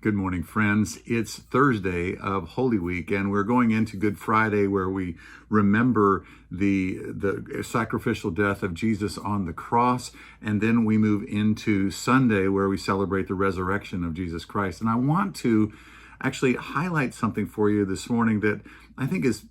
Good morning, friends. It's Thursday of Holy Week, and we're going into Good Friday, where we remember the sacrificial death of Jesus on the cross, and then we move into Sunday, where we celebrate the resurrection of Jesus Christ. And I want to actually highlight something for you this morning that I think is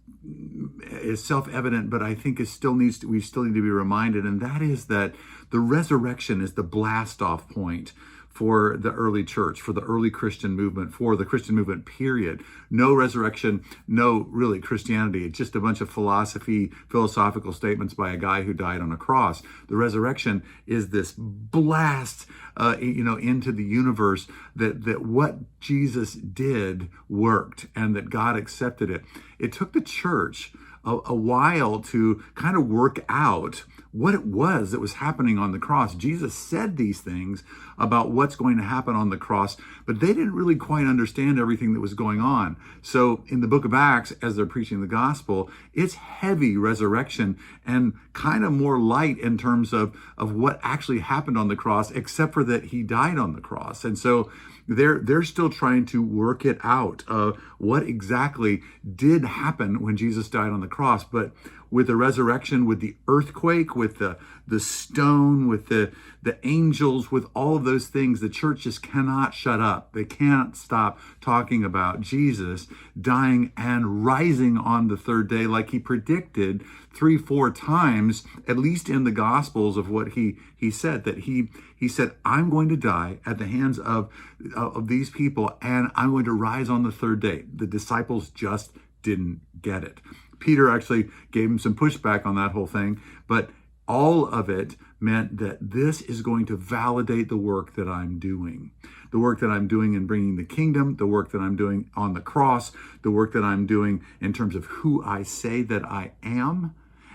self-evident, but I think we still need to be reminded, and that is that the resurrection is the blast-off point for the early church, for the early Christian movement, for the Christian movement, period. No resurrection, no really Christianity. It's just a bunch of philosophical statements by a guy who died on a cross. The resurrection is this blast, into the universe that what Jesus did worked and that God accepted it. It took the church a while to kind of work out what it was that was happening on the cross. Jesus said these things about what's going to happen on the cross, but they didn't really quite understand everything that was going on. So in the book of Acts, as they're preaching the gospel, it's heavy resurrection and kind of more light in terms of what actually happened on the cross, except for that he died on the cross. And so they're still trying to work it out, what exactly did happen when Jesus died on the cross. But with the resurrection, with the earthquake, with the stone, with the angels, with all of those things, the church just cannot shut up. They can't stop talking about Jesus dying and rising on the third day, like he predicted 3-4 times, at least in the Gospels, of what he said, that he said, I'm going to die at the hands of these people, and I'm going to rise on the third day. The disciples just didn't get it. Peter actually gave him some pushback on that whole thing, but all of it meant that this is going to validate the work that I'm doing. The work that I'm doing in bringing the kingdom, the work that I'm doing on the cross, the work that I'm doing in terms of who I say that I am.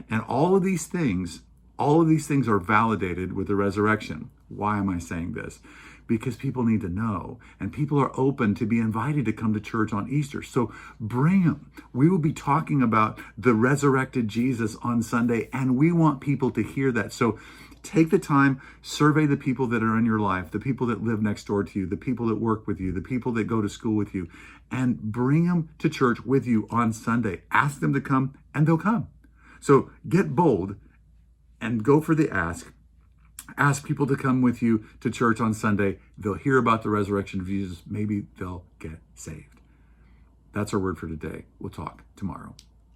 And all of these things are validated with the resurrection. Why am I saying this? Because people need to know, and people are open to be invited to come to church on Easter. So bring them. We will be talking about the resurrected Jesus on Sunday, and we want people to hear that. So take the time, survey the people that are in your life, the people that live next door to you, the people that work with you, the people that go to school with you, and bring them to church with you on Sunday. Ask them to come, and they'll come. So get bold and go for the ask. Ask people to come with you to church on Sunday. They'll hear about the resurrection of Jesus. Maybe they'll get saved. That's our word for today. We'll talk tomorrow.